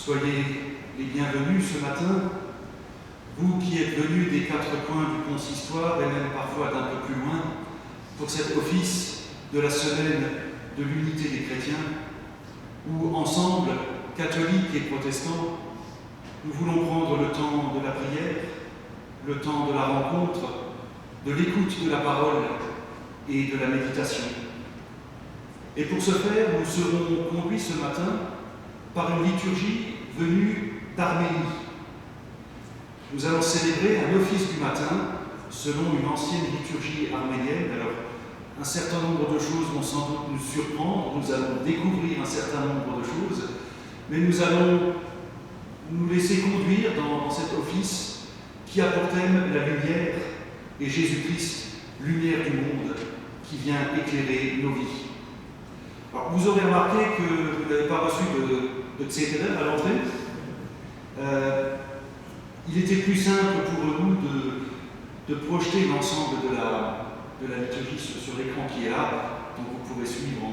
Soyez les bienvenus ce matin, vous qui êtes venus des quatre coins du consistoire et même parfois d'un peu plus loin, pour cet office de la semaine de l'unité des chrétiens, où ensemble, catholiques et protestants, nous voulons prendre le temps de la prière, le temps de la rencontre, de l'écoute de la parole et de la méditation. Et pour ce faire, nous serons conduits ce matin par une liturgie venue d'Arménie. Nous allons célébrer un office du matin selon une ancienne liturgie arménienne. Alors, un certain nombre de choses vont sans doute nous surprendre, nous allons découvrir un certain nombre de choses, mais nous allons nous laisser conduire dans cet office qui a pour thème la lumière et Jésus-Christ, lumière du monde, qui vient éclairer nos vies. Alors, vous aurez remarqué que vous n'avez pas reçu de Zetteler à l'entrée. Il était plus simple pour nous de projeter l'ensemble de la liturgie sur l'écran qui est là, donc vous pourrez suivre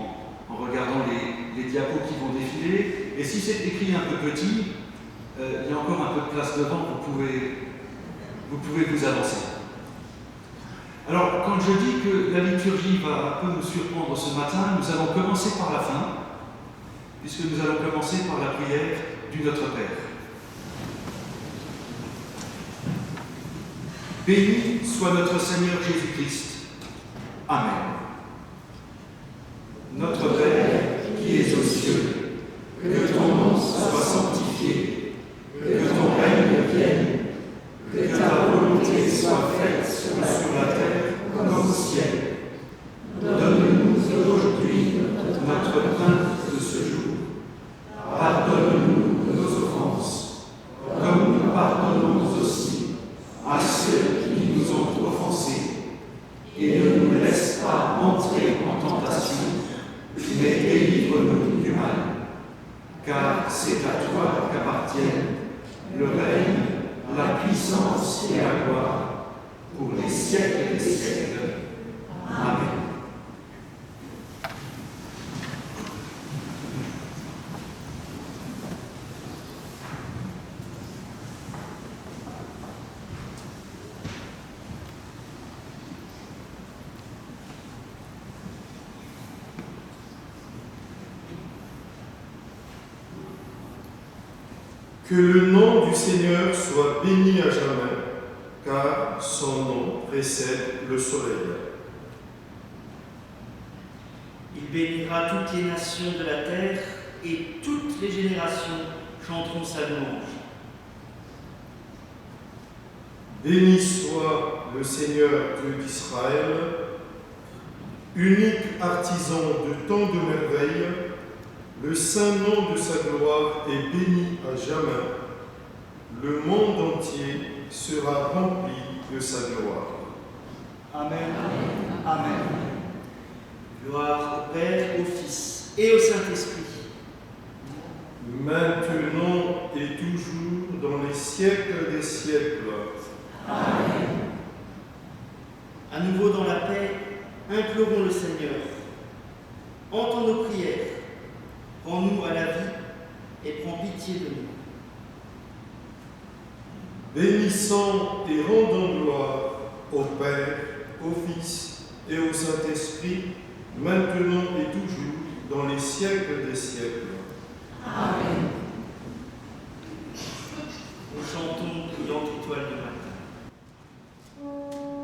en regardant les diapos qui vont défiler. Et si c'est écrit un peu petit, il y a encore un peu de place devant, vous pouvez vous avancer. Alors, quand je dis que la liturgie va un peu nous surprendre ce matin, nous allons commencer par la fin, puisque nous allons commencer par la prière du Notre Père. Béni soit notre Seigneur Jésus-Christ. Amen. Notre Père qui es aux cieux, que ton nom soit sanctifié, que ton règne vienne, que ta volonté soit faite sur la terre comme au ciel. Donne-nous aujourd'hui notre pain de ce jour. Pardonne-nous nos offenses, comme nous pardonnons aussi à ceux qui nous ont offensés. Et ne nous laisse pas entrer en tentation, mais délivre-nous du mal. Car c'est à toi qu'appartiennent le règne, la puissance et la gloire, pour les siècles des siècles. Amen. Que le nom du Seigneur soit béni à jamais, car son nom précède le soleil. Il bénira toutes les nations de la terre et toutes les générations chanteront sa louange. Béni soit le Seigneur Dieu d'Israël, unique artisan de tant de merveilles. Le saint nom de sa gloire est béni à jamais. Le monde entier sera rempli de sa gloire. Amen. Amen. Gloire au Père, au Fils et au Saint-Esprit. Maintenant et toujours dans les siècles des siècles. Amen. À nouveau dans la paix, implorons le Seigneur. Entends nos prières. Rends-nous à la vie et prends pitié de nous. Bénissons et rendons gloire au Père, au Fils et au Saint-Esprit, maintenant et toujours, dans les siècles des siècles. Amen. Nous chantons Brillante étoile de matin. Amen.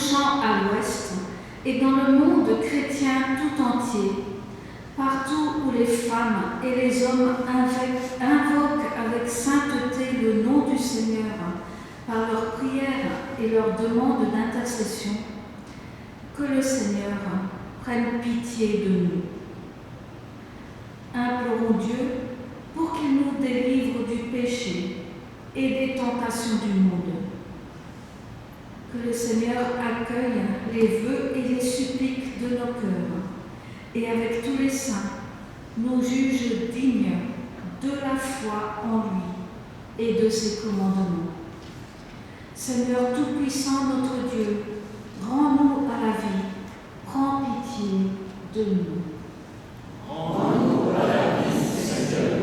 couchant à l'ouest et dans le monde chrétien tout entier, partout où les femmes et les hommes invoquent avec sainteté le nom du Seigneur par leurs prières et leurs demandes d'intercession, que le Seigneur prenne pitié de nous. Implorons Dieu pour qu'il nous délivre du péché et des tentations du monde. Que le Seigneur accueille les vœux et les suppliques de nos cœurs et avec tous les saints nous juge dignes de la foi en lui et de ses commandements. Seigneur Tout-Puissant, notre Dieu, rends-nous à la vie, prends pitié de nous. Rends-nous à la vie, Seigneur.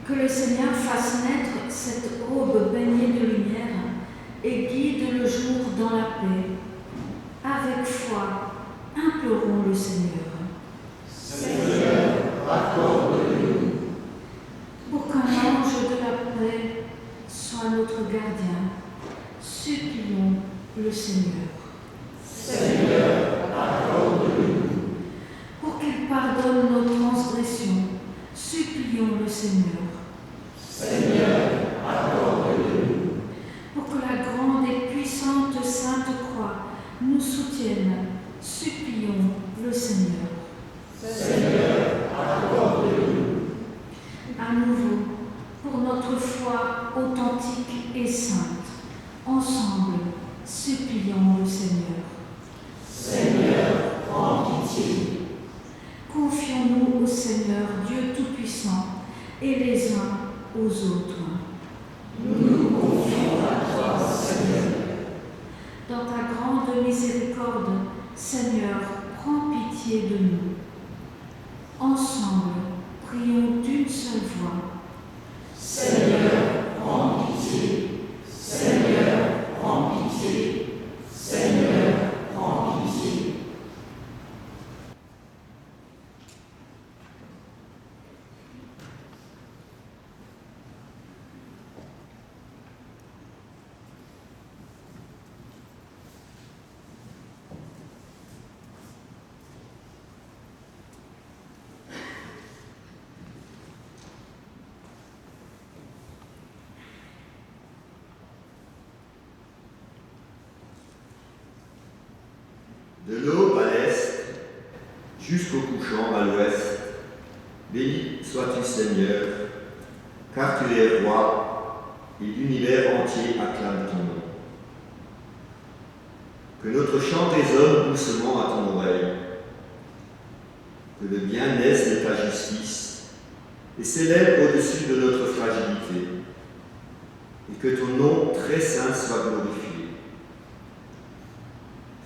Que le Seigneur fasse naître cette aube baignée de lumière et guide le jour dans la paix. Avec foi, implorons le Seigneur. Seigneur, accorde-nous. Pour qu'un ange de la paix soit notre gardien, supplions le Seigneur. Seigneur, accorde-nous. Pour qu'il pardonne nos transgressions, supplions le Seigneur. Seigneur, accorde-nous. Pour que la grande et puissante Sainte Croix nous soutienne, supplions le Seigneur. Seigneur, accorde-nous. À nouveau, pour notre foi authentique et sainte, ensemble, supplions le Seigneur. Seigneur, prends pitié. Confions-nous au Seigneur, Dieu Tout-Puissant, et les uns aux autres. Nous nous confions à toi, Seigneur. Dans ta grande miséricorde, Seigneur, prends pitié de nous. Ensemble, prions d'une seule voix. Seigneur, prends pitié. Seigneur, prends pitié. Seigneur, prends pitié. De l'aube à l'est jusqu'au couchant à l'ouest, béni sois-tu Seigneur, car tu es roi et l'univers entier acclame ton nom. Que notre chant résonne doucement à ton oreille, que le bien naisse de ta justice et s'élève au-dessus de notre fragilité, et que ton nom très saint soit glorifié.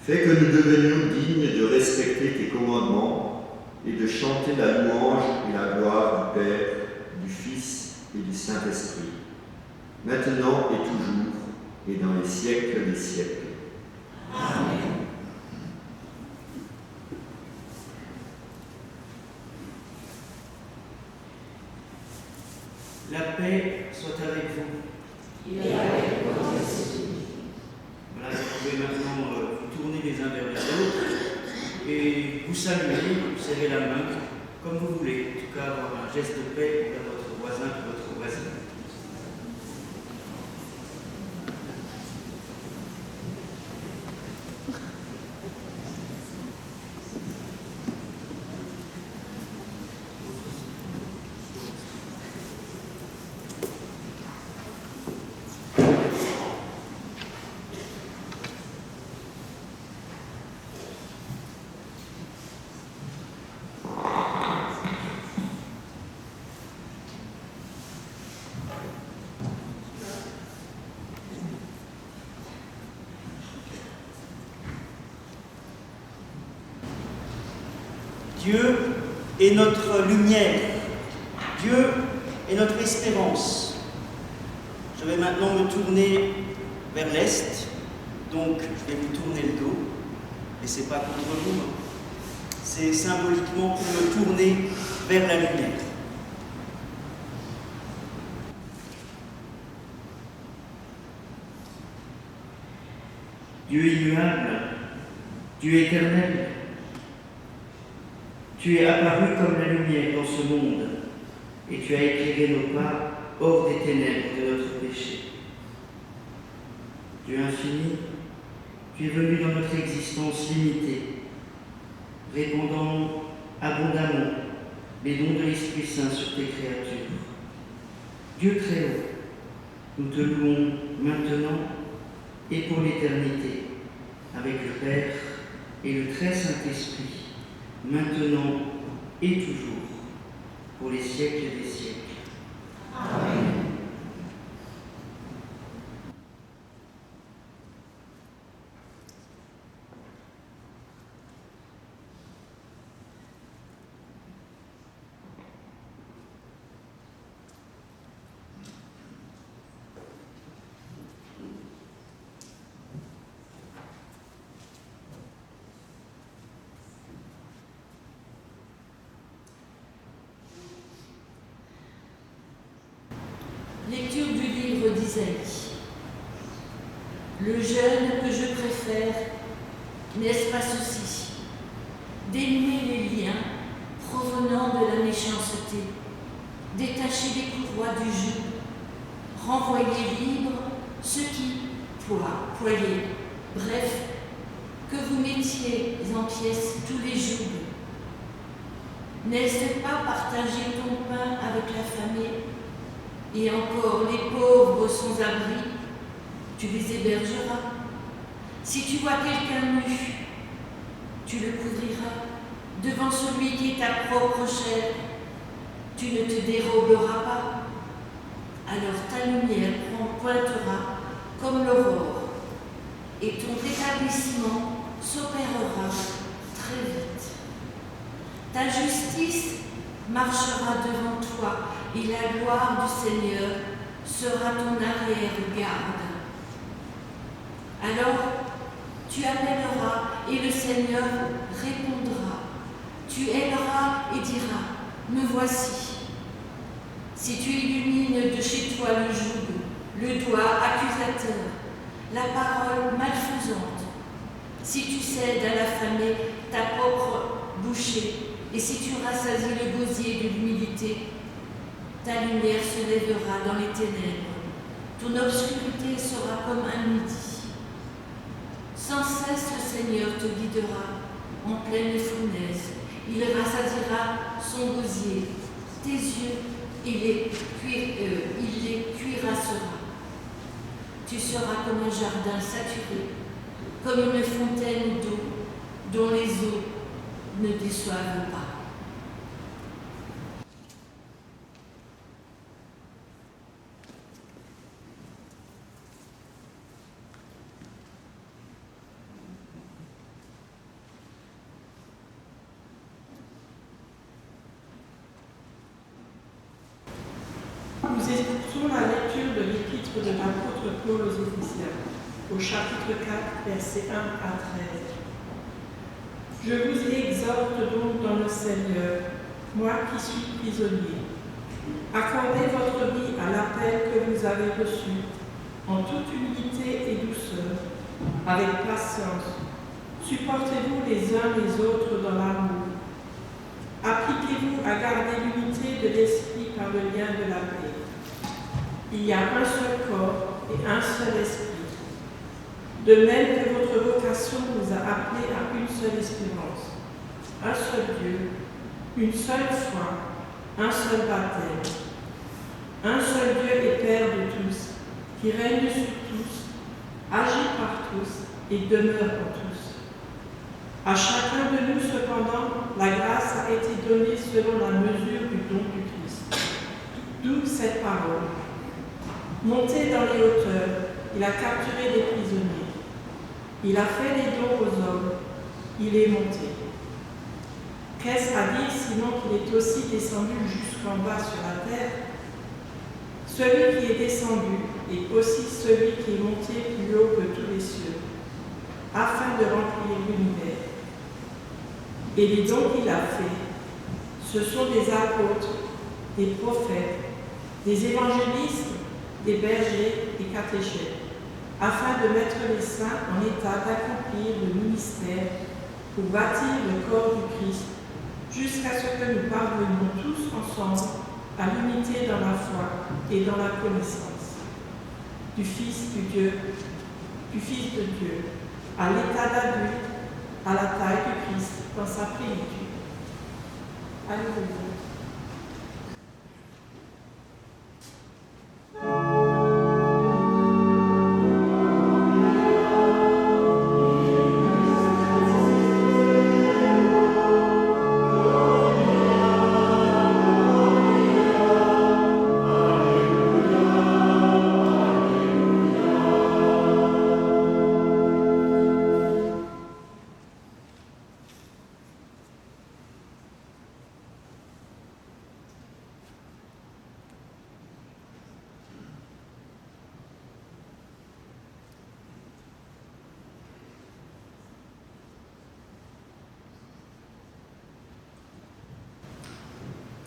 Fais que nous devenions dignes de respecter tes commandements et de chanter la louange et la gloire du Père, du Fils et du Saint-Esprit, maintenant et toujours, et dans les siècles des siècles. Amen. La paix soit avec vous. Et avec votre esprit. Voilà, vous pouvez maintenant vous tourner les uns vers les autres et vous saluer, vous serrer la main, comme vous voulez. En tout cas, avoir un geste de paix envers votre voisin et votre voisine. Dieu est notre lumière. Dieu est notre espérance. Je vais maintenant me tourner vers l'Est. Donc, je vais vous tourner le dos. Et ce n'est pas contre vous. C'est symboliquement pour me tourner vers la lumière. Dieu immuable, Dieu éternel, tu es apparu comme la lumière dans ce monde et tu as éclairé nos pas hors des ténèbres de notre péché. Dieu infini, tu es venu dans notre existence limitée, répandant abondamment les dons de l'Esprit Saint sur tes créatures. Dieu très haut, nous te louons maintenant et pour l'éternité, avec le Père et le très Saint-Esprit, maintenant et toujours, pour les siècles des siècles. Amen. Lecture du livre d'Isaïe. Le jeûne que je préfère, n'est-ce pas ceci? Dénouer les liens provenant de la méchanceté, détacher les courroies du joug, renvoyer libres ceux qui poillaient, bref, que vous mettiez en pièces tous les jougs. N'est-ce pas partager ton pain avec la famille? Et encore les pauvres sans abri, tu les hébergeras. Si tu vois quelqu'un nu, tu le couvriras. Devant celui qui est ta propre chair, tu ne te déroberas pas. Alors ta lumière pointera comme l'aurore, et ton rétablissement s'opérera très vite. Ta justice marchera devant toi, et la gloire du Seigneur sera ton arrière-garde. Alors, tu appelleras et le Seigneur répondra. Tu aideras et diras, me voici. Si tu illumines de chez toi le joug, le doigt accusateur, la parole malfaisante, si tu cèdes à l'affamé ta propre bouchée, et si tu rassasies le gosier de l'humilité, ta lumière se lèvera dans les ténèbres, ton obscurité sera comme un midi. Sans cesse le Seigneur te guidera en pleine fournaise, il rassasiera son gosier, tes yeux, il les cuirassera. Tu seras comme un jardin saturé, comme une fontaine d'eau dont les eaux ne déçoivent pas. Nous écoutons la lecture de l'épître de l'apôtre Paul aux Éphésiens, au chapitre 4, versets 1 à 13. Je vous exhorte donc dans le Seigneur, moi qui suis prisonnier. Accordez votre vie à l'appel que vous avez reçu, en toute humilité et douceur, avec patience. Supportez-vous les uns les autres dans l'amour. Appliquez-vous à garder l'unité de l'esprit par le lien de la paix. Il y a un seul corps et un seul esprit. De même que votre vocation vous a appelés à une seule espérance, un seul Dieu, une seule foi, un seul baptême, un seul Dieu et Père de tous, qui règne sur tous, agit par tous et demeure en tous. À chacun de nous, cependant, la grâce a été donnée selon la mesure du don du Christ. D'où cette parole. Monté dans les hauteurs, il a capturé des prisonniers. Il a fait des dons aux hommes. Il est monté. Qu'est-ce à dire sinon qu'il est aussi descendu jusqu'en bas sur la terre? Celui qui est descendu est aussi celui qui est monté plus haut que tous les cieux, afin de remplir l'univers. Et les dons qu'il a faits, ce sont des apôtres, des prophètes, des évangélistes, des bergers et catéchètes. afin de mettre les saints en état d'accomplir le ministère pour bâtir le corps du Christ, jusqu'à ce que nous parvenions tous ensemble à l'unité dans la foi et dans la connaissance du Fils de Dieu, à l'état d'adulte, à la taille du Christ dans sa plénitude. Alléluia.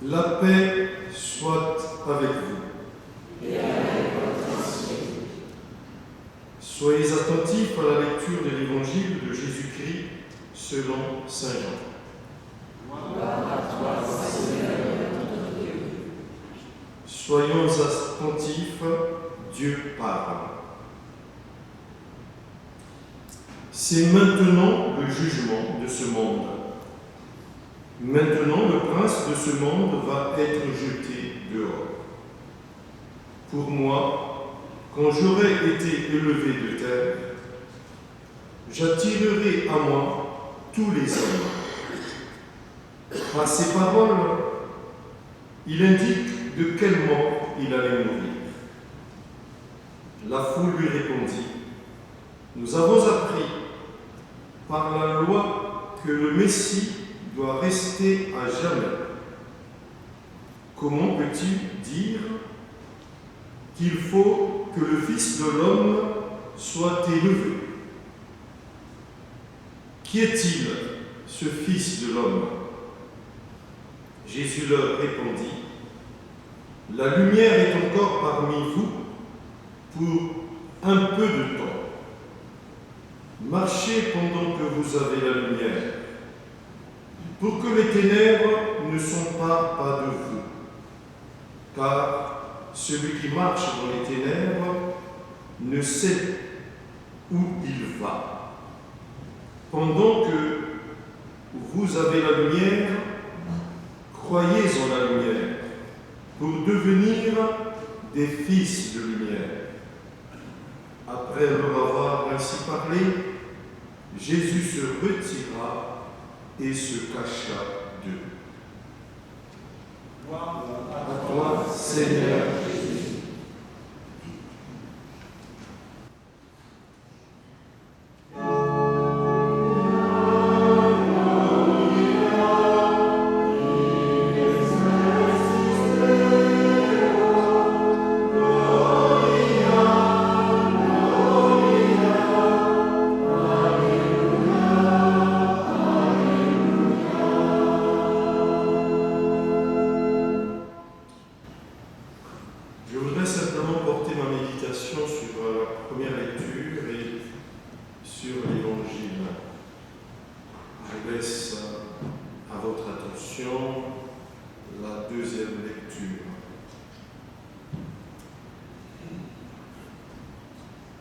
La paix soit avec vous. Et avec votre esprit. Soyez attentifs à la lecture de l'Évangile de Jésus-Christ selon saint Jean. Gloire à toi, Seigneur notre Dieu. Soyons attentifs, Dieu parle. C'est maintenant le jugement de ce monde. Maintenant, le prince de ce monde va être jeté dehors. Pour moi, quand j'aurai été élevé de terre, j'attirerai à moi tous les hommes. Par ces paroles, il indique de quelle mort il allait mourir. La foule lui répondit, « Nous avons appris par la loi que le Messie doit rester à jamais. Comment peut-il dire qu'il faut que le Fils de l'homme soit élevé? Qui est-il, ce Fils de l'homme » Jésus leur répondit, « La lumière est encore parmi vous pour un peu de temps. Marchez pendant que vous avez la lumière, pour que les ténèbres ne s'emparent pas de vous. Car celui qui marche dans les ténèbres ne sait où il va. Pendant que vous avez la lumière, croyez en la lumière, pour devenir des fils de lumière. » Après leur avoir ainsi parlé, Jésus se retira et se cacha d'eux. Gloire à toi, Seigneur Jésus.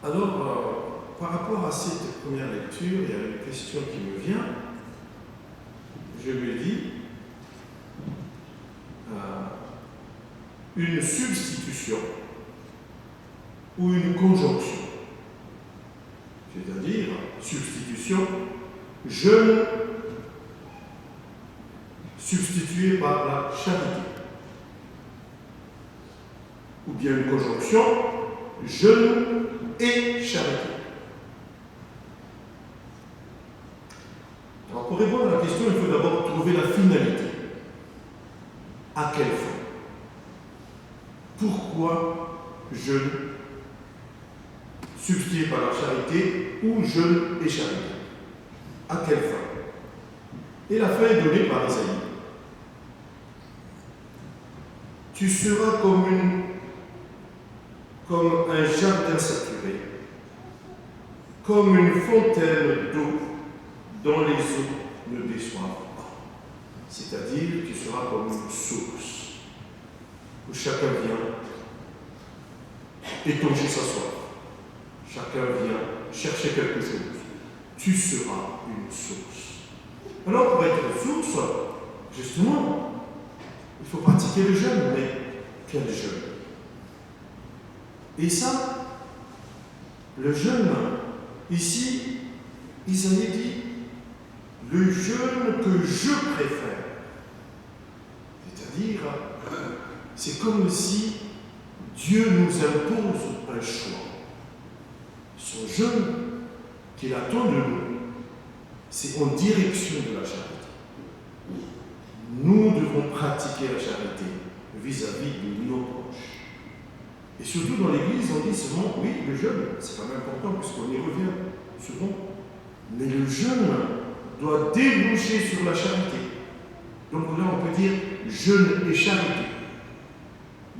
Alors, par rapport à cette première lecture, il y a une question qui me vient. Je me dis, une substitution ou une conjonction, c'est-à-dire substitution, jeûne substitué par la charité, ou bien une conjonction, jeûne et charité. Alors, pour répondre à la question, il faut d'abord trouver la finalité. À quelle fin? Pourquoi jeûne substitué par la charité ou jeûne et charité? À quelle fin? Et la fin est donnée par Isaïe. Tu seras comme un jardin saturé comme une fontaine d'eau dont les eaux ne déçoivent pas. C'est-à-dire, tu seras comme une source où chacun vient étancher sa soif. Chacun vient chercher quelque chose. Tu seras une source. Alors, pour être une source, justement, il faut pratiquer le jeûne. Mais quel jeûne? Et ça, le jeûne, ici, Isaïe dit, le jeûne que je préfère. C'est-à-dire, c'est comme si Dieu nous impose un choix. Son jeûne qu'il attend de nous, c'est en direction de la charité. Nous devons pratiquer la charité vis-à-vis de nos proches. Et surtout dans l'Église, on dit souvent, oui, le jeûne, c'est quand même important puisqu'on y revient souvent, mais le jeûne doit déboucher sur la charité. Donc là, on peut dire jeûne et charité.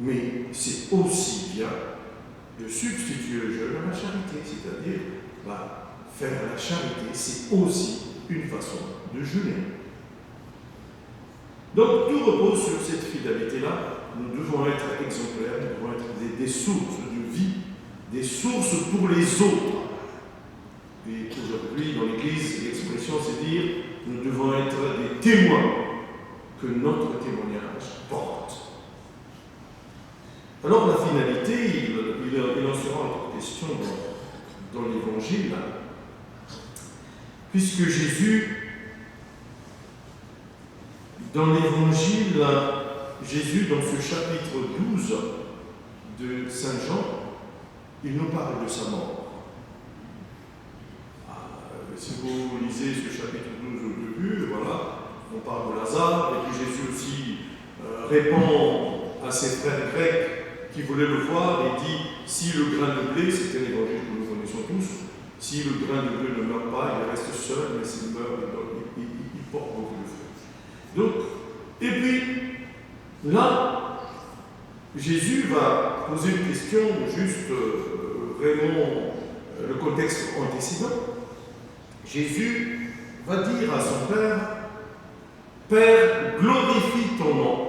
Mais c'est aussi bien de substituer le jeûne à la charité, c'est-à-dire faire la charité, c'est aussi une façon de jeûner. Donc tout repose sur cette fidélité-là. Nous devons être exemplaires, nous devons être des sources de vie, des sources pour les autres. Et aujourd'hui, dans l'Église, l'expression c'est dire nous devons être des témoins que notre témoignage porte. Alors la finalité, il en sera encore question dans l'Évangile, puisque Jésus, dans l'Évangile, Jésus, dans ce chapitre 12 de Saint Jean, il nous parle de sa mort. Si vous lisez ce chapitre 12 au début, voilà, on parle de Lazare, et puis Jésus aussi répond à ses frères grecs qui voulaient le voir et dit, si le grain de blé, c'était l'évangile que nous connaissons tous, si le grain de blé ne meurt pas, il reste seul, mais s'il meurt, il porte beaucoup de fruits. Donc, et puis, là, Jésus va poser une question, juste vraiment le contexte antécédent. Jésus va dire à son Père, Père, glorifie ton nom.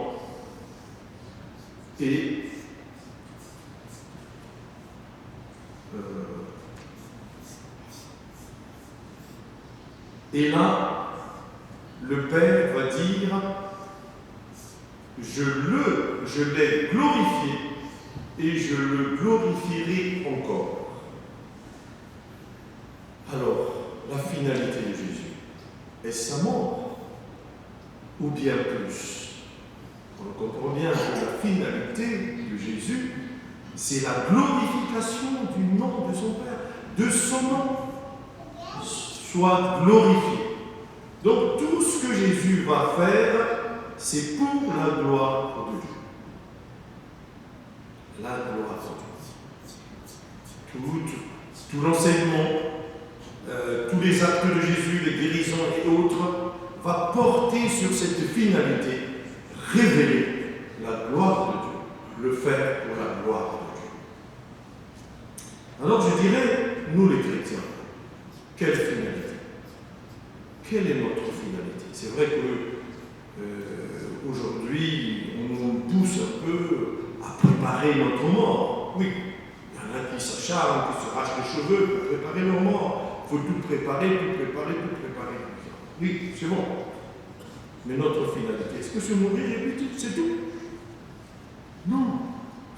Et là, le Père va dire, je l'ai glorifié et je le glorifierai encore. Alors, la finalité de Jésus, est-ce sa mort ou bien plus? On comprend bien que la finalité de Jésus, c'est la glorification du nom de son Père, de son nom soit glorifié. Donc tout ce que Jésus va faire, c'est pour la gloire de Dieu. La gloire de Dieu. Tout l'enseignement, tous les actes de Jésus, les guérisons et autres, va porter sur cette finalité, révéler la gloire de Dieu, le faire pour la gloire de Dieu. Alors je dirais, nous les chrétiens, quelle finalité? Quelle est notre finalité? C'est vrai que aujourd'hui, on nous pousse un peu à préparer notre mort. Oui, il y en a qui s'acharnent, qui se rachent les cheveux pour préparer leur mort. Il faut tout préparer. Oui, c'est bon. Mais notre finalité, est-ce que se mourir et puis c'est tout? Non.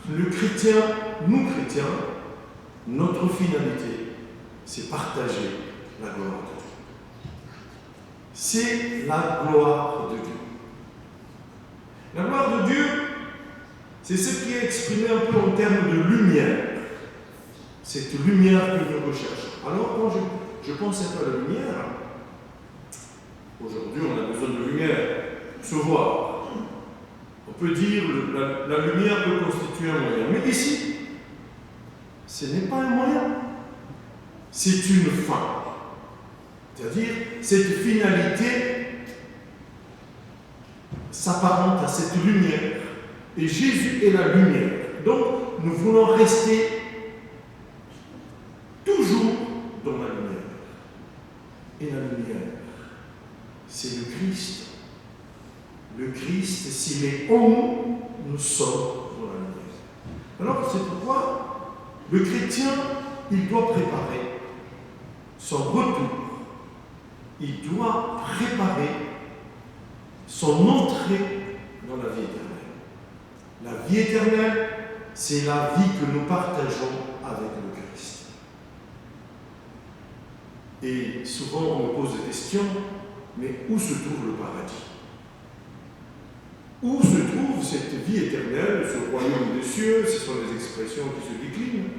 Le chrétien, nous chrétiens, notre finalité, c'est partager la gloire de Dieu. C'est la gloire de Dieu. La gloire de Dieu, c'est ce qui est exprimé un peu en termes de lumière. Cette lumière que nous recherchons. Alors, quand je pense un peu à la lumière, aujourd'hui on a besoin de lumière pour se voir. On peut dire que la lumière peut constituer un moyen. Mais ici, ce n'est pas un moyen. C'est une fin. C'est-à-dire, cette finalité s'apparente à cette lumière. Et Jésus est la lumière. Donc, nous voulons rester toujours dans la lumière. en nous, nous sommes dans la lumière. Alors c'est pourquoi le chrétien, il doit préparer son retour. Il doit préparer son entrée dans la vie éternelle. La vie éternelle, c'est la vie que nous partageons avec le Christ. Et souvent on me pose des questions, mais où se trouve le paradis? Où se trouve cette vie éternelle, ce royaume des cieux? Ce sont des expressions qui se déclinent,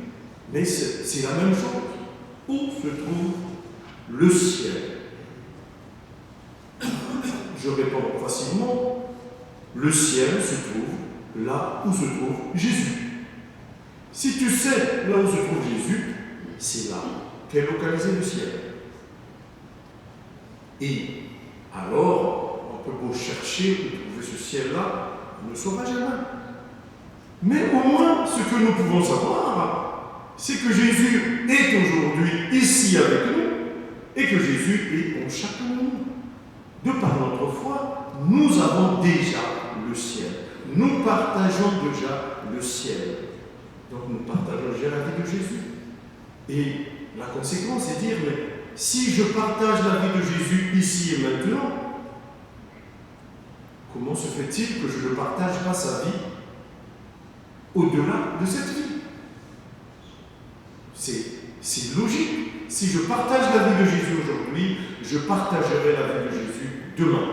mais c'est la même chose. Où se trouve le ciel? Je réponds facilement, le ciel se trouve là où se trouve Jésus. Si tu sais là où se trouve Jésus, c'est là qu'est localisé le ciel. Et alors, on peut beau chercher ou trouver ce ciel-là, on ne saura jamais. Mais au moins, ce que nous pouvons savoir, c'est que Jésus est aujourd'hui ici avec nous et que Jésus est en chacun de nous. De par notre foi, nous avons déjà le ciel. Nous partageons déjà le ciel. Donc nous partageons déjà la vie de Jésus. Et la conséquence, c'est de dire, mais si je partage la vie de Jésus ici et maintenant, comment se fait-il que je ne partage pas sa vie au-delà de cette vie? C'est logique. Si je partage la vie de Jésus aujourd'hui, je partagerai la vie de Jésus demain.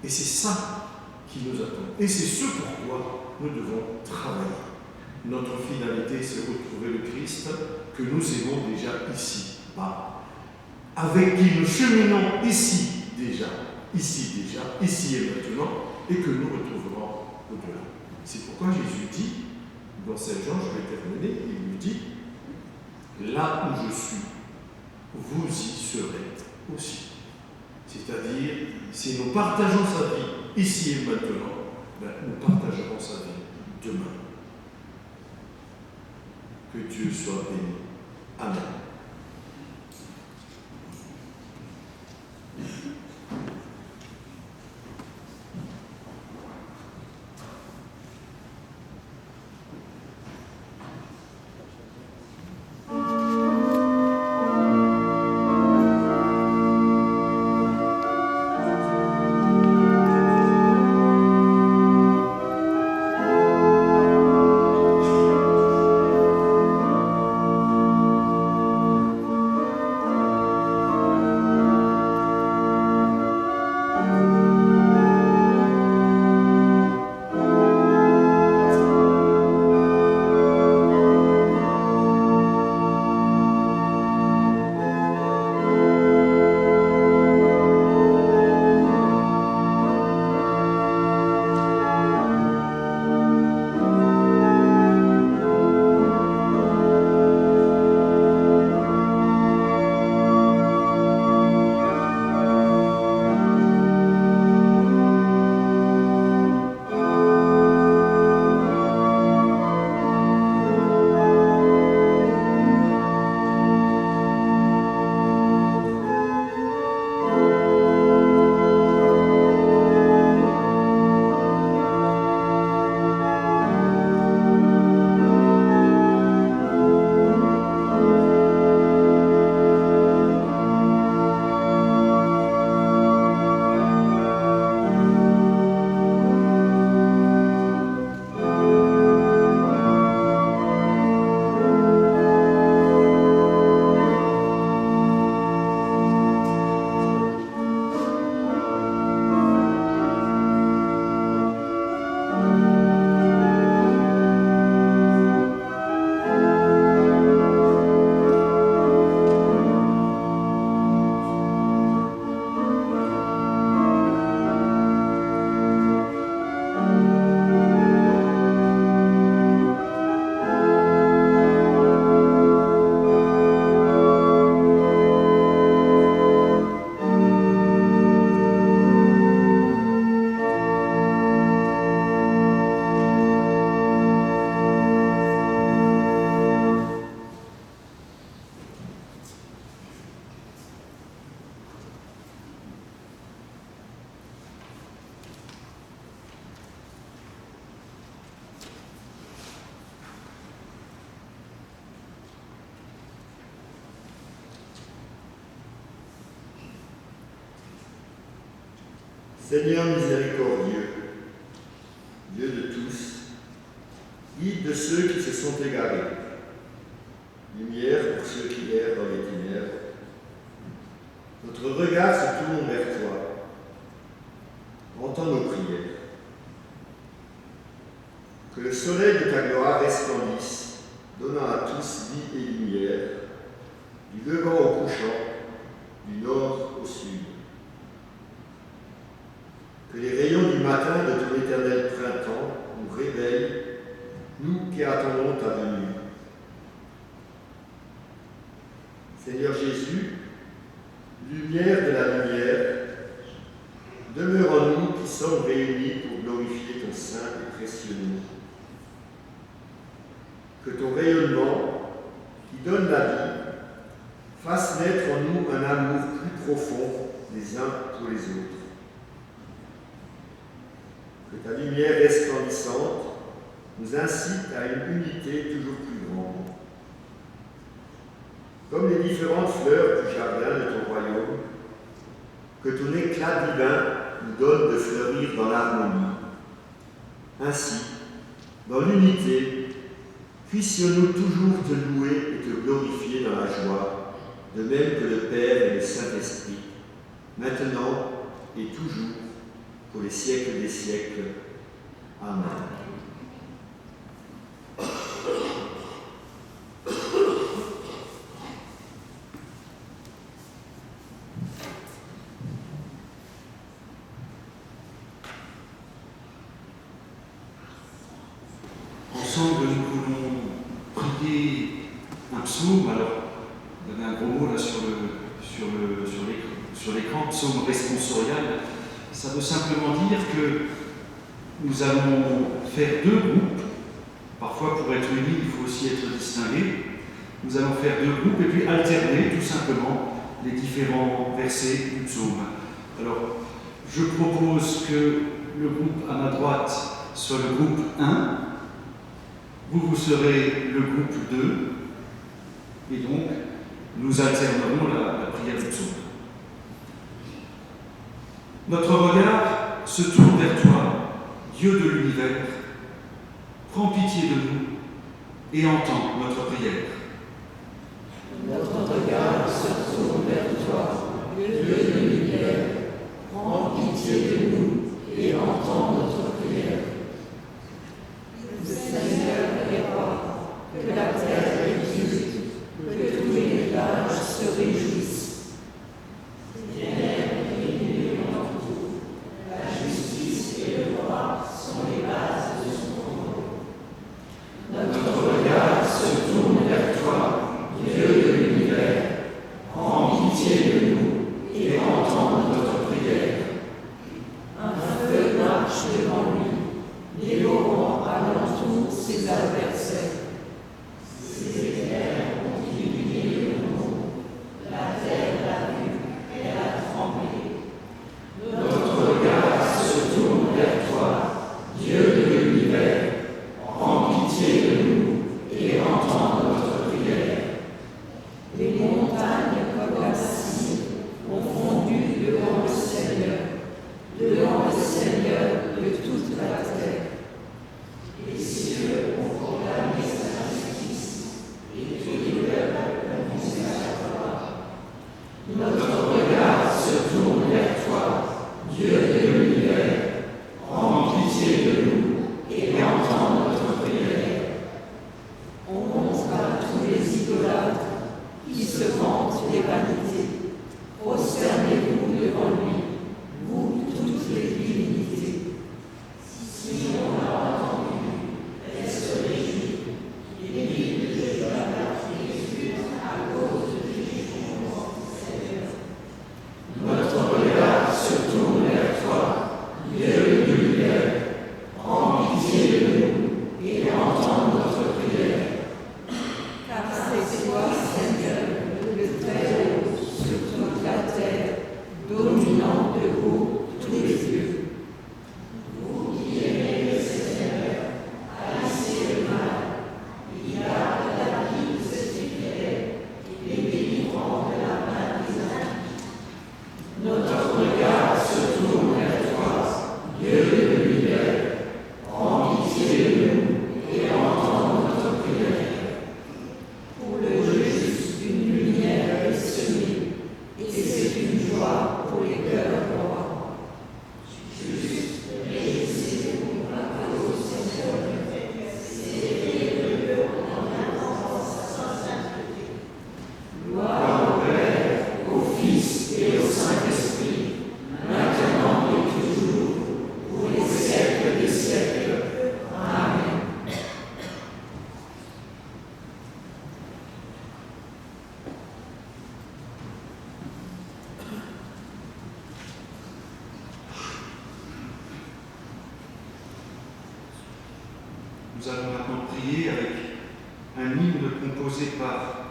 Et c'est ça qui nous attend. Et c'est ce pourquoi nous devons travailler. Notre finalité, c'est retrouver le Christ que nous aimons déjà ici, avec qui nous cheminons ici déjà, ici et maintenant, et que nous retrouverons au-delà. C'est pourquoi Jésus dit, dans Saint Jean, je vais terminer, il lui dit, là où je suis, vous y serez aussi. C'est-à-dire, si nous partageons sa vie ici et maintenant, nous partagerons sa vie demain. Que Dieu soit béni. Amen. Seigneur miséricordieux, Dieu de tous, guide de ceux qui se sont égarés, lumière pour ceux qui errent dans les ténèbres, notre regard se tourne vers toi. Entends nos prières. Que le soleil de ta gloire resplendisse, donnant à tous vie et lumière, du levant au couchant, du nord au sud. Que les rayons du matin de ton éternel printemps nous réveillent, nous qui attendons ta venue. Seigneur Jésus, lumière de la lumière, demeure en nous qui sommes réunis pour glorifier ton saint et précieux nom. Que ton rayonnement, qui donne la vie, fasse naître en nous un amour plus profond les uns pour les autres. Que ta lumière resplendissante nous incite à une unité toujours plus grande. Comme les différentes fleurs du jardin de ton royaume, que ton éclat divin nous donne de fleurir dans l'harmonie. Ainsi, dans l'unité, puissions-nous toujours te louer et te glorifier dans la joie, de même que le Père et le Saint-Esprit, maintenant et toujours, pour les siècles des siècles. Amen. Ensemble, nous voulons prier un psaume. Alors, il y avait un gros mot là sur l'écran, psaume responsorial. Ça veut simplement dire que nous allons faire deux groupes. Parfois, pour être unis, il faut aussi être distingué. Nous allons faire deux groupes et puis alterner tout simplement les différents versets du psaume. Alors, je propose que le groupe à ma droite soit le groupe 1. Vous serez le groupe 2, et donc nous alternerons la prière du psaume. Notre regard se tourne vers toi, Dieu de l'univers. Prends pitié de nous et entends notre prière. Notre regard se tourne vers toi, Dieu de l'univers. Prends pitié de nous et entends notre prière. Seigneur est roi, que la terre exulte, que tous les villages se réjouissent. Ténèbres et nuit entourent, la justice et le droit sont les bases de son trône. Notre regard se tourne vers toi. nous allons maintenant prier avec un hymne composé par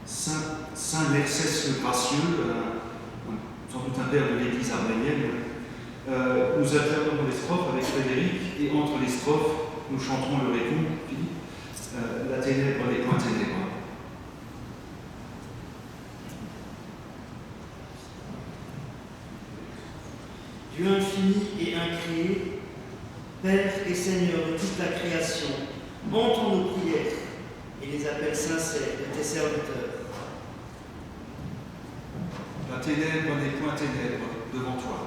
Saint Nercès le Gracieux, sans doute un père de l'Église arménienne. Nous alternons les strophes avec Frédéric, et entre les strophes, nous chanterons le récon, Philippe, la ténèbre des points ténèbres. Dieu infini et incréé, Père et Seigneur de toute la création, entends nos prières et les appels sincères de tes serviteurs. La ténèbre des points ténèbres devant toi.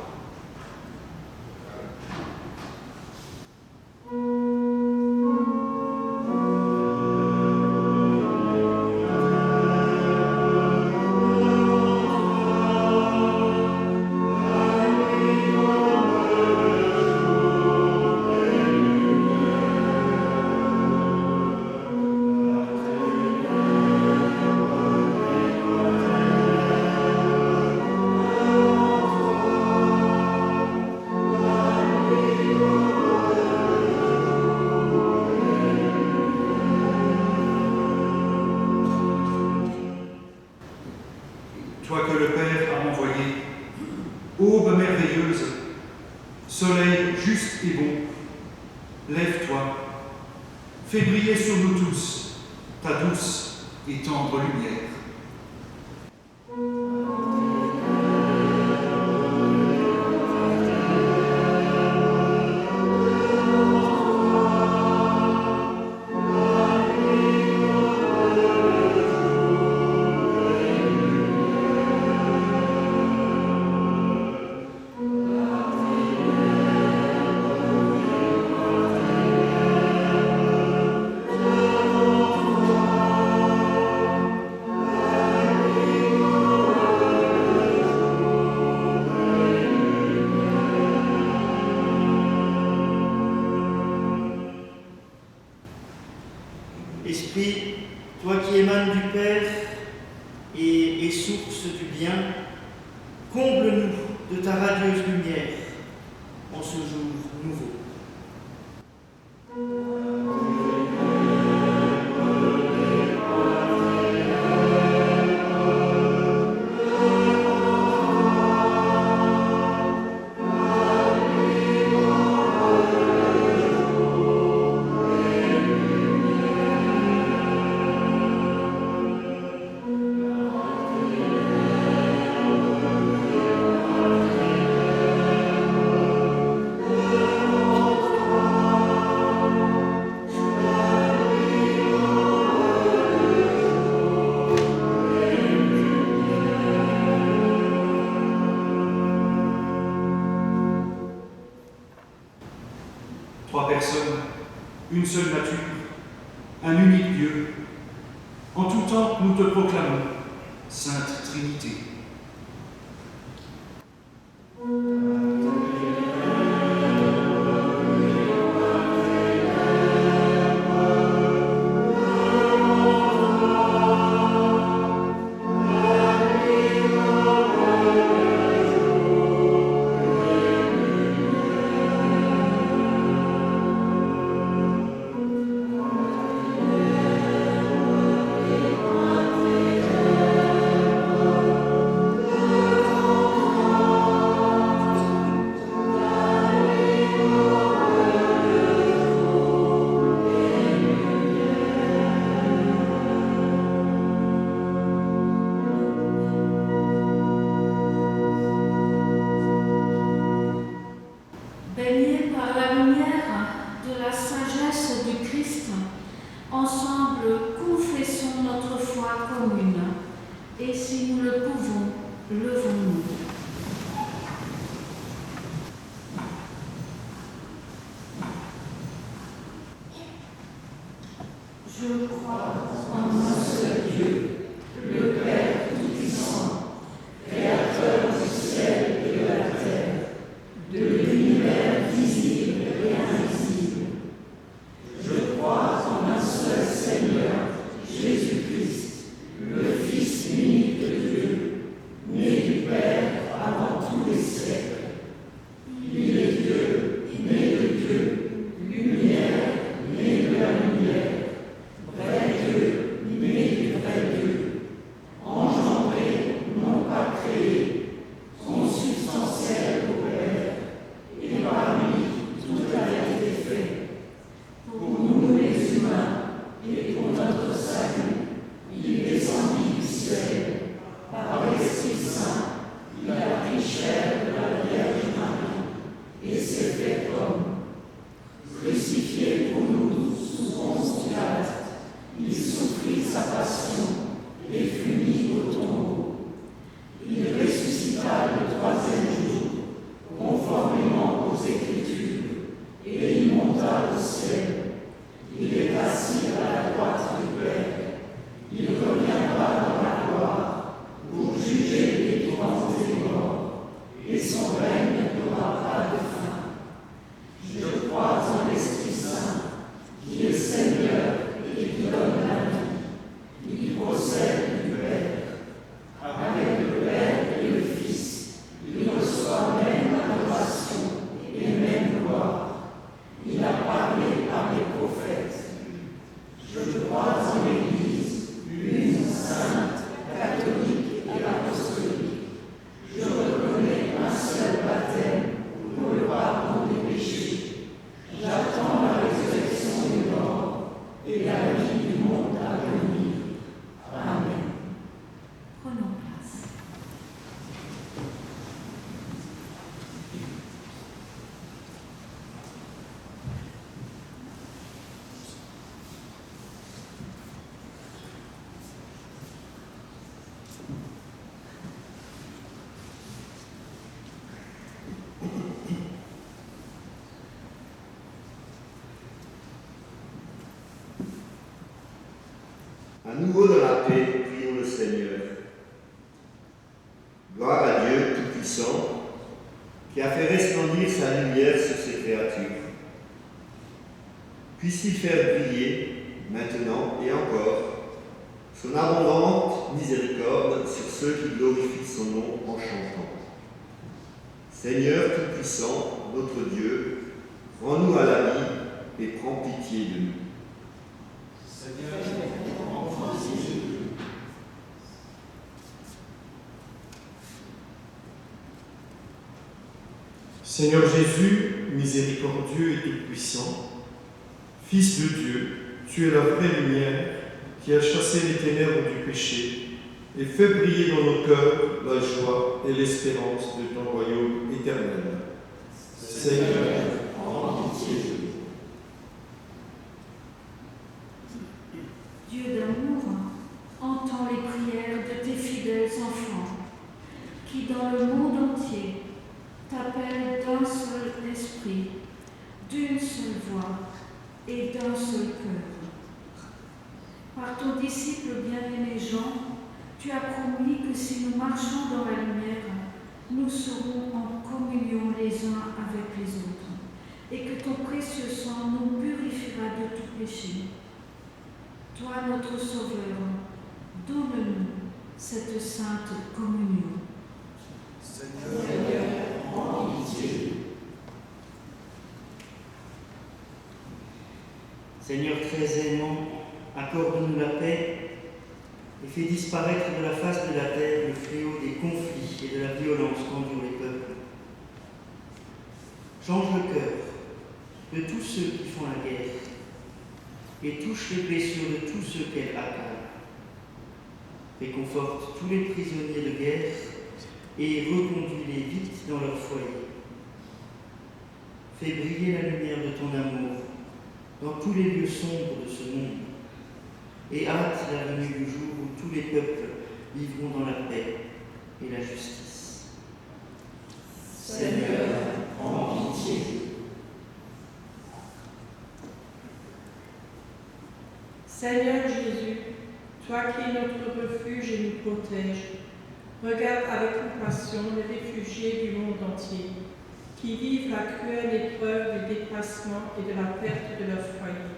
Toi que le Père a envoyé, aube merveilleuse, soleil juste et bon, lève-toi, fais briller sur nous tous ta douce et tendre lumière. Esprit, toi qui émanes du Père et source du bien, comble-nous de ta radieuse lumière en ce jour nouveau. Trois personnes, une seule nature, un unique Dieu. En tout temps, nous te proclamons, Sainte Trinité. Baignés par la lumière de la sagesse du Christ, ensemble confessons notre foi commune, et si nous le pouvons, levons-nous. Je crois en un seul Dieu, le Père Tout-Puissant, Créateur du ciel et de la terre, de l'univers visible et invisible. Je crois en un seul Seigneur, Jésus-Christ, le Fils unique de Dieu, né du Père avant tous les siècles. Il est Dieu, né de Dieu, lumière, né de la notre salut. Il descendit du ciel. Par l'Esprit Saint, il a pris chair de la Vierge Marie et s'est fait homme. Crucifié pour nous sous Ponce Pilate, il souffrit sa passion et fut mis au tombeau. Il ressuscita le troisième jour, conformément aux Écritures, et il monta au ciel. Il est assis à la droite du Père. Il reviendra dans la gloire pour juger les vivants et les morts, et son règne n'aura pas de fin. Je crois en l'Esprit Saint, qui est Seigneur et qui donne la vie, qui procède du Père. Avec le Père et le Fils, il reçoit même adoration et même gloire. Il a parlé par les prophètes. Je crois en l'Église, une sainte, catholique et apostolique. Je reconnais un seul baptême pour le pardon des péchés. J'attends la résurrection des morts et la vie du monde à venir. Amen. Prenons place. À nouveau dans la paix, prions le Seigneur. Gloire à Dieu Tout-Puissant, qui a fait resplendir sa lumière sur ses créatures. Puisse-t-il faire briller, maintenant et encore, son abondante miséricorde sur ceux qui glorifient son nom en chantant. Seigneur Tout-Puissant, notre Dieu, rends-nous à la vie et prends pitié de nous. Seigneur Jésus, miséricordieux et tout-puissant, Fils de Dieu, tu es la vraie lumière qui a chassé les ténèbres du péché et fait briller dans nos cœurs la joie et l'espérance de ton royaume éternel. Seigneur, prends pitié de nous. Dieu d'amour, entends les prières de tes fidèles enfants, qui dans le monde entier t'appellent d'un seul esprit, d'une seule voix et d'un seul cœur. Par ton disciple bien-aimé Jean, tu as promis que si nous marchons dans la lumière, nous serons en communion les uns avec les autres, et que ton précieux sang nous purifiera de tout péché. Toi, notre Sauveur, donne-nous cette sainte communion. Seigneur, prends pitié. Seigneur très aimant, accorde-nous la paix et fais disparaître de la face de la terre le fléau des conflits et de la violence qu'endurent les peuples. Change le cœur de tous ceux qui font la guerre et touche les blessures de tous ceux qu'elle accable. Réconforte tous les prisonniers de guerre et reconduis-les vite dans leur foyer. Fais briller la lumière de ton amour dans tous les lieux sombres de ce monde et hâte la venue du jour où tous les peuples vivront dans la paix et la justice. Seigneur, prends pitié. Seigneur Jésus, toi qui es notre refuge et nous protège, regarde avec compassion les réfugiés du monde entier, qui vivent la cruelle épreuve du déplacement et de la perte de leur foyer.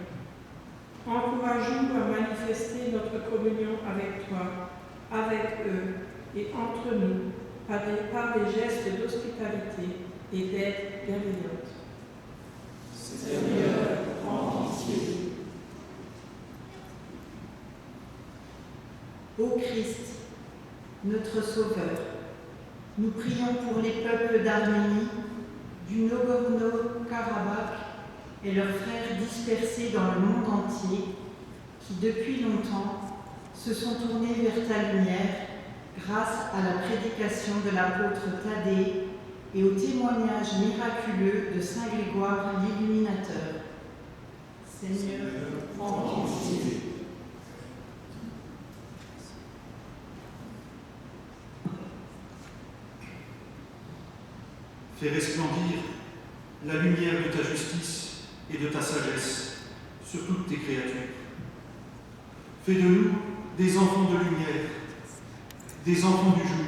Encourage-nous à manifester notre communion avec toi, avec eux et entre nous, par des gestes d'hospitalité et d'aide bienveillante. Seigneur, prends pitié. Ô Christ, notre Sauveur, nous prions pour les peuples d'Arménie, du Nagorno-Karabakh et leurs frères dispersés dans le monde entier, qui depuis longtemps se sont tournés vers ta lumière grâce à la prédication de l'apôtre Thaddée et au témoignage miraculeux de Saint Grégoire l'Illuminateur. Seigneur, prends pitié. Fais resplendir la lumière de ta justice et de ta sagesse sur toutes tes créatures. Fais de nous des enfants de lumière, des enfants du jour,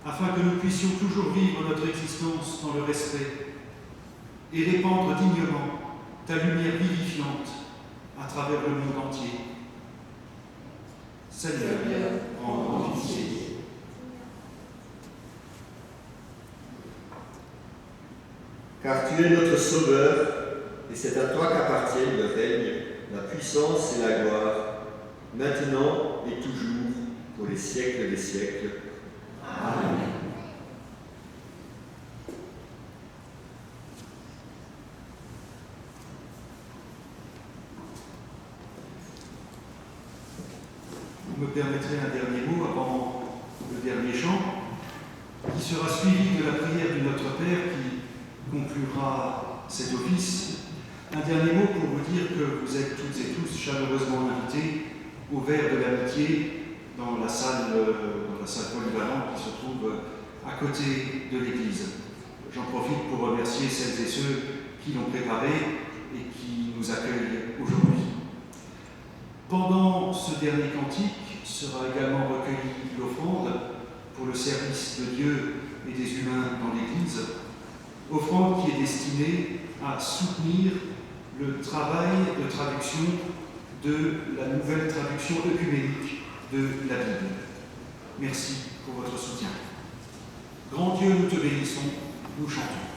afin que nous puissions toujours vivre notre existence dans le respect et répandre dignement ta lumière vivifiante à travers le monde entier. Seigneur, prends pitié. Car tu es notre Sauveur, et c'est à toi qu'appartiennent le règne, la puissance et la gloire, maintenant et toujours, pour les siècles des siècles. Amen. Vous me permettrez un dernier mot avant le dernier chant, qui sera suivi de la prière du Notre Père qui conclura cet office. Un dernier mot pour vous dire que vous êtes toutes et tous chaleureusement invités au verre de l'amitié dans la salle polyvalente qui se trouve à côté de l'église. J'en profite pour remercier celles et ceux qui l'ont préparé et qui nous accueillent aujourd'hui. Pendant ce dernier cantique sera également recueillie l'offrande pour le service de Dieu et des humains dans l'église, offrande qui est destinée à soutenir le travail de traduction de la nouvelle traduction œcuménique de la Bible. Merci pour votre soutien. Grand Dieu, nous te bénissons, nous chantons.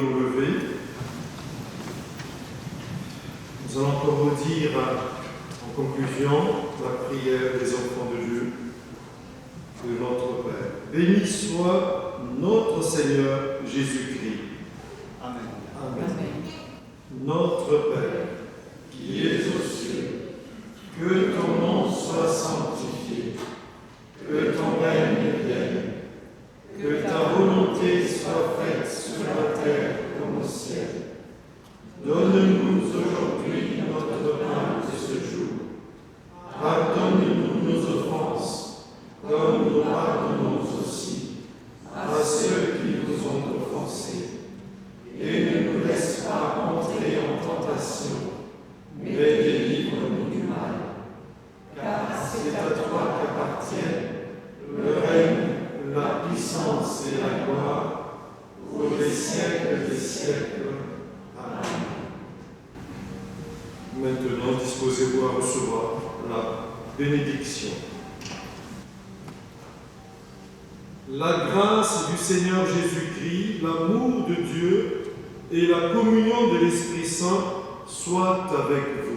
nous lever. Nous allons encore redire en conclusion la prière des enfants de Dieu, de notre Père. Béni soit notre Seigneur Jésus-Christ. Amen. Amen. Notre Père, qui es aux cieux, que ton nom soit sanctifié, que ton règne vienne, que ta volonté soit faite sur la terre comme au ciel. Donne-nous aujourd'hui notre pain de ce jour. Pardonne-nous nos offenses, comme nous pardonnons aussi à ceux qui nous ont offensés. Et ne nous laisse pas entrer en tentation, mais délivre-nous du mal. Car c'est à toi qu'appartiennent le règne, la puissance et la gloire pour les siècles des siècles. Amen. Maintenant, disposez-vous à recevoir la bénédiction. La grâce du Seigneur Jésus-Christ, l'amour de Dieu et la communion de l'Esprit Saint soient avec vous.